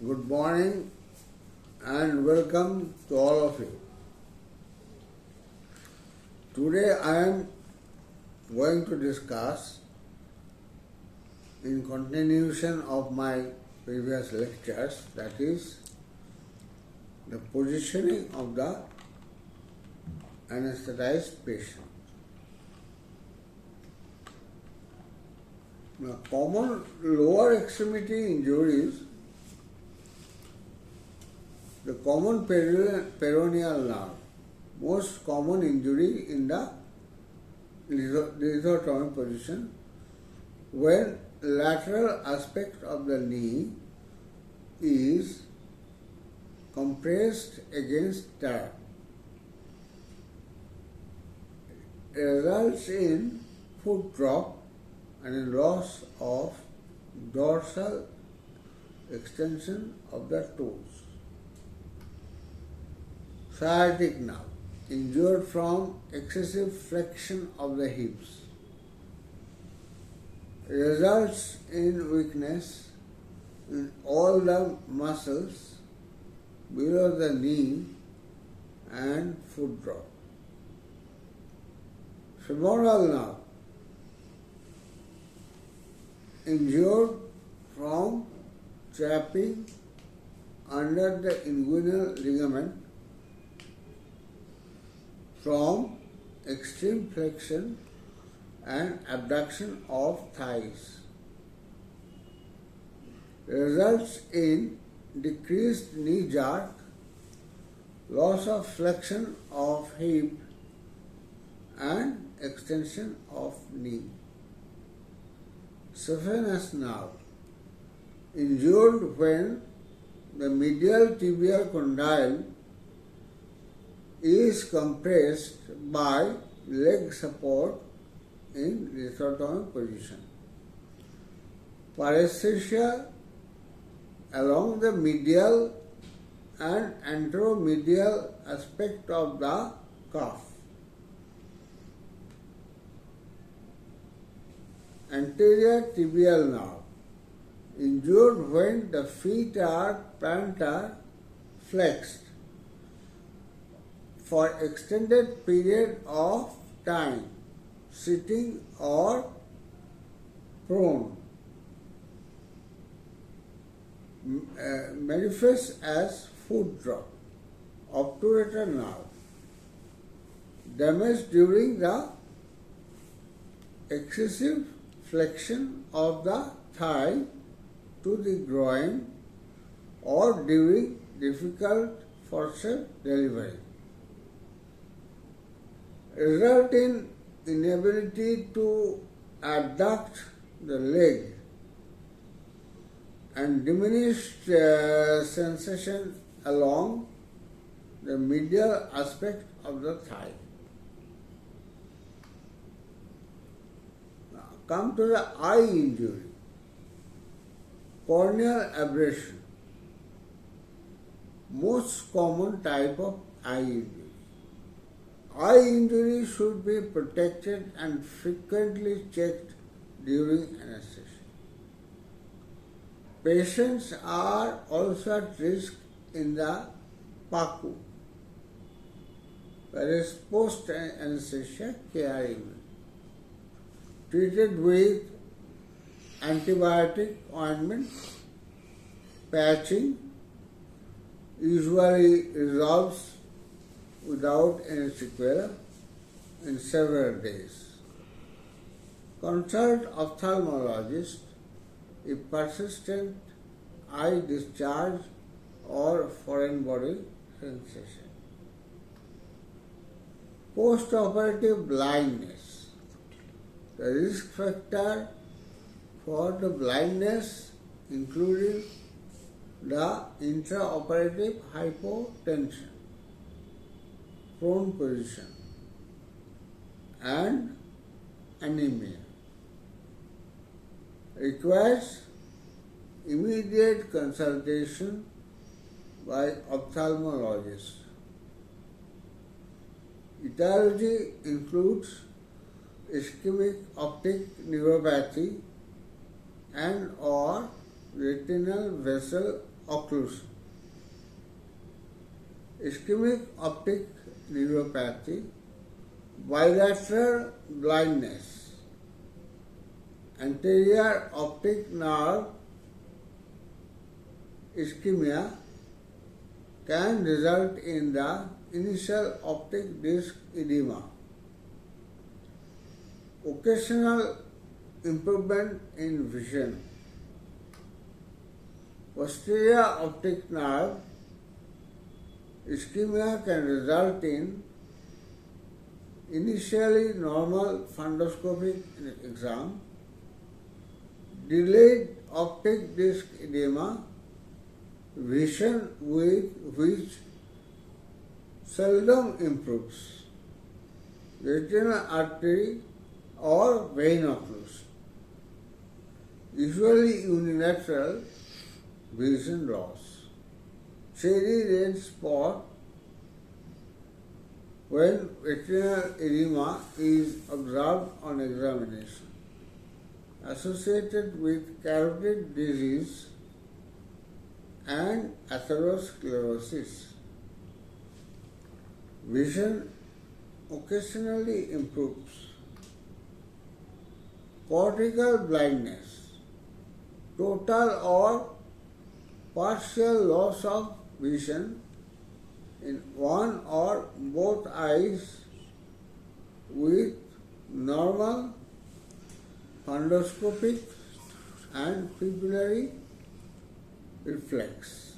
Good morning and welcome to all of you. Today I am going to discuss, in continuation of my previous lectures, that is the positioning of the anesthetized patient. Now, common lower extremity injuries, the common peroneal nerve, most common injury in the lithotomy position, when lateral aspect of the knee is compressed against turf, results in foot drop and a loss of dorsal extension of the toes. Sciatic nerve, injured from excessive flexion of the hips, results in weakness in all the muscles below the knee and foot drop. Femoral nerve, injured from trapping under the inguinal ligament from extreme flexion and abduction of thighs, results in decreased knee jerk, loss of flexion of hip and extension of knee. Saphenous nerve, injured when the medial tibial condyle is compressed by leg support in lithotomy position. Paresthesia along the medial and anteromedial aspect of the calf. Anterior tibial nerve, injured when the feet are plantar flexed for extended period of time, sitting or prone, manifests as foot drop. Obturator nerve, damage during the excessive flexion of the thigh to the groin or during difficult forceps delivery, result in inability to adduct the leg and diminished sensation along the medial aspect of the thigh. Now come to the eye injury. Corneal abrasion, most common type of eye injury. Eye injury should be protected and frequently checked during anesthesia. Patients are also at risk in the PACU, that is post-anesthesia care unit, treated with antibiotic ointment, patching, usually resolves without any sequela in several days. Consult ophthalmologist if persistent eye discharge or foreign body sensation. Post-operative blindness. The risk factor for the blindness including the intraoperative hypotension, prone position and anemia. Requires immediate consultation by ophthalmologist. Etiology includes ischemic optic neuropathy and or retinal vessel occlusion. Ischemic optic neuropathy, bilateral blindness, anterior optic nerve ischemia can result in the initial optic disc edema. Occasional improvement in vision. Posterior optic nerve ischemia can result in initially normal fundoscopic exam, delayed optic disc edema, vision with which seldom improves, retinal artery or vein occlusion, usually unilateral vision loss, cherry red spot when retinal edema is observed on examination, associated with carotid disease and atherosclerosis. Vision occasionally improves. Cortical blindness, total or partial loss of vision in one or both eyes with normal fundoscopic and pupillary reflex,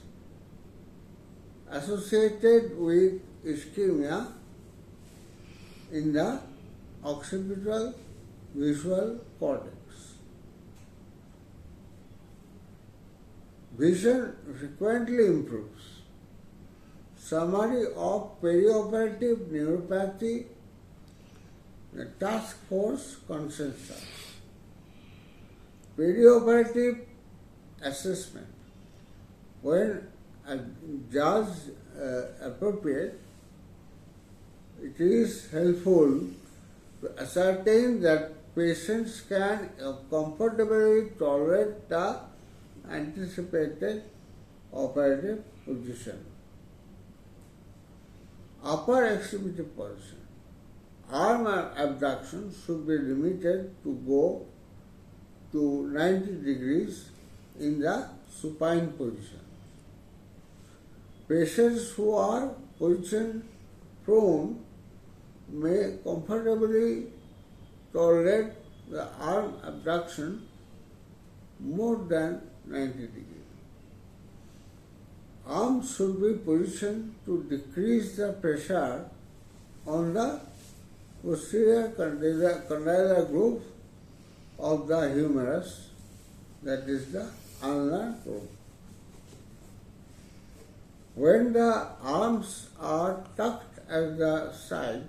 associated with ischemia in the occipital visual cortex. Vision frequently improves. Summary of perioperative neuropathy, the task force consensus. Perioperative assessment. When judged appropriate, it is helpful to ascertain that patients can comfortably tolerate the anticipated operative position. Upper extremity position. Arm abduction should be limited to go to 90 degrees in the supine position. Patients who are position prone may comfortably tolerate the arm abduction more than 90 degrees. Arms should be positioned to decrease the pressure on the posterior condylar groove of the humerus, that is the ulnar groove. When the arms are tucked at the side,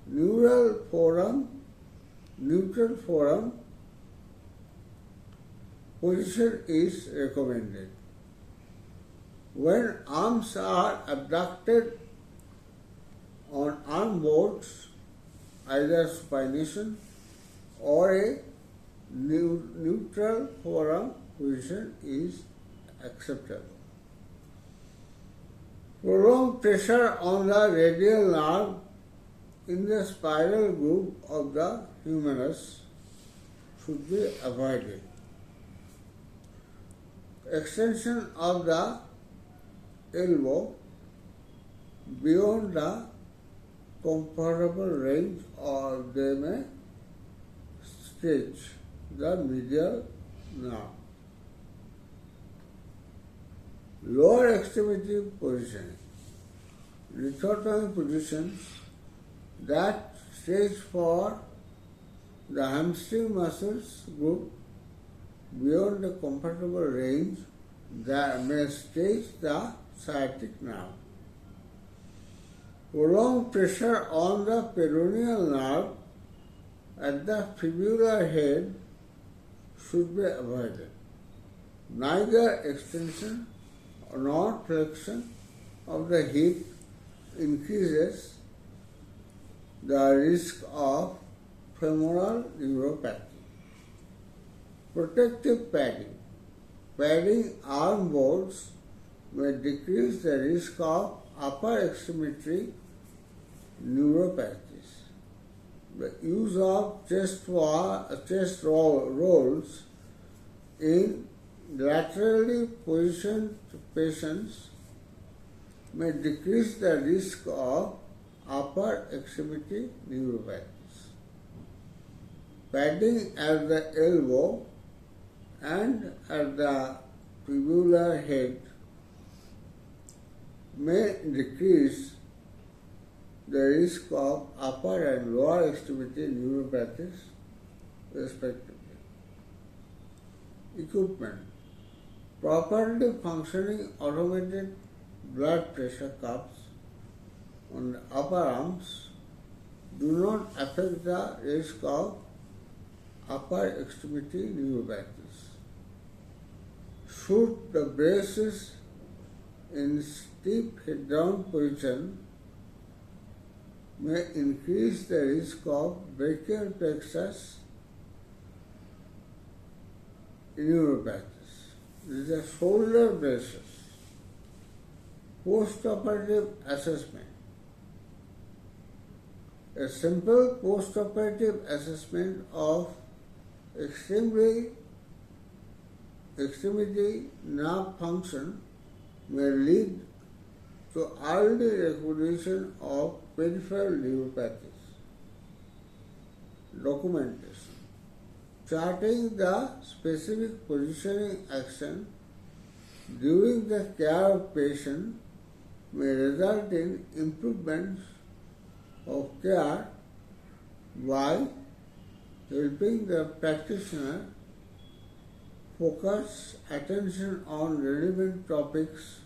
neutral forearm position is recommended. When arms are abducted on arm boards, either supination or a neutral forearm position is acceptable. Prolonged pressure on the radial nerve in the spiral groove of the humerus should be avoided. Extension of the elbow beyond the comfortable range, or they may stretch the medial nerve. Lower extremity positioning. Lithotomy positions that stretch for the hamstring muscles group beyond the comfortable range that may stretch the sciatic nerve. Prolonged pressure on the peroneal nerve at the fibular head should be avoided. Neither extension nor flexion of the hip increases the risk of femoral neuropathy. Protective padding. padding arm bolts may decrease the risk of upper extremity neuropathies. The use of chest rolls in laterally positioned patients may decrease the risk of upper extremity neuropathies. Padding at the elbow and at the tubular head may decrease the risk of upper and lower extremity neuropathies respectively. Equipment. Properly functioning automated blood pressure cuffs on the upper arms do not affect the risk of upper extremity neuropathies. Should the braces in stiff head-down position may increase the risk of brachial plexus neuropathies. These are shoulder braces. Post-operative assessment. A simple post-operative assessment of extremity nerve function may lead to early recognition of peripheral neuropathies. Documentation. Charting the specific positioning action during the care of patient may result in improvements of care by helping the practitioner focus attention on relevant topics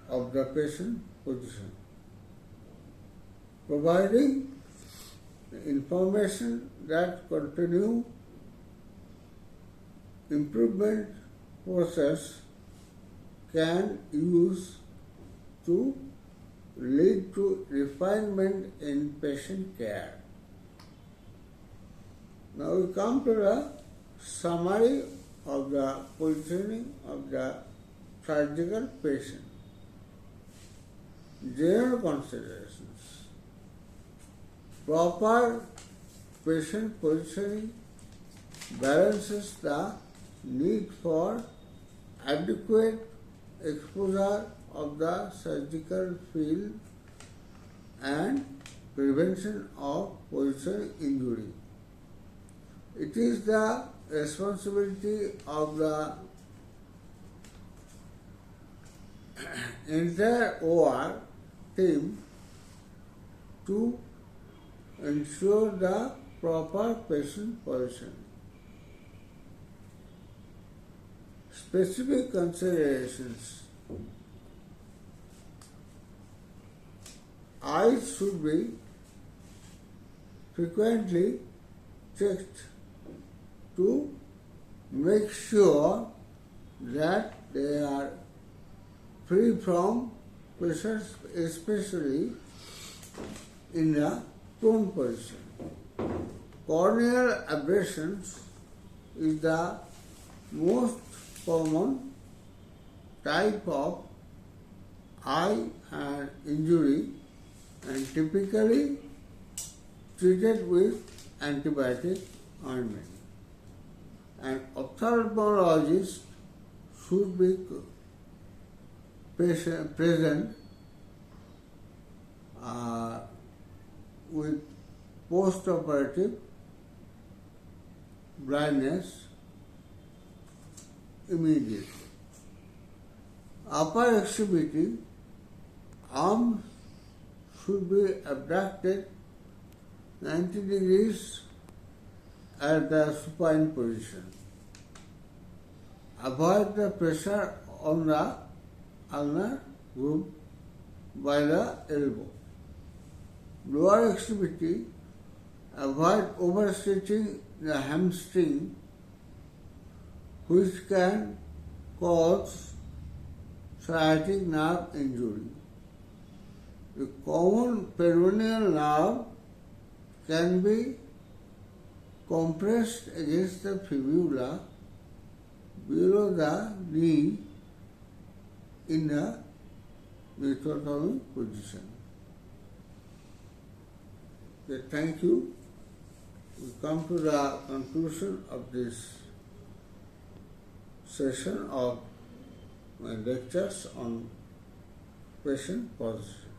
of the patient position. Providing information that continue improvement process can use to lead to refinement in patient care. Now we come to the summary of the positioning of the surgical patient. General considerations. Proper patient positioning balances the need for adequate exposure of the surgical field and prevention of position injury. It is the responsibility of the entire OR team to ensure the proper patient position. Specific considerations. Eyes should be frequently checked to make sure that they are free from pressures, especially in the prone position. Corneal abrasions is the most common type of eye injury and typically treated with antibiotic ointment. An ophthalmologist should be present with post-operative blindness immediately. Upper extremity, arms should be abducted 90 degrees at the supine position. Avoid the pressure on the ulnar group by the elbow. Lower extremity, avoid overstretching the hamstring, which can cause sciatic nerve injury. The common peroneal nerve can be compressed against the fibula below the knee in a Mithrotomy position. Okay, thank you. We come to the conclusion of this session of my lectures on patient position.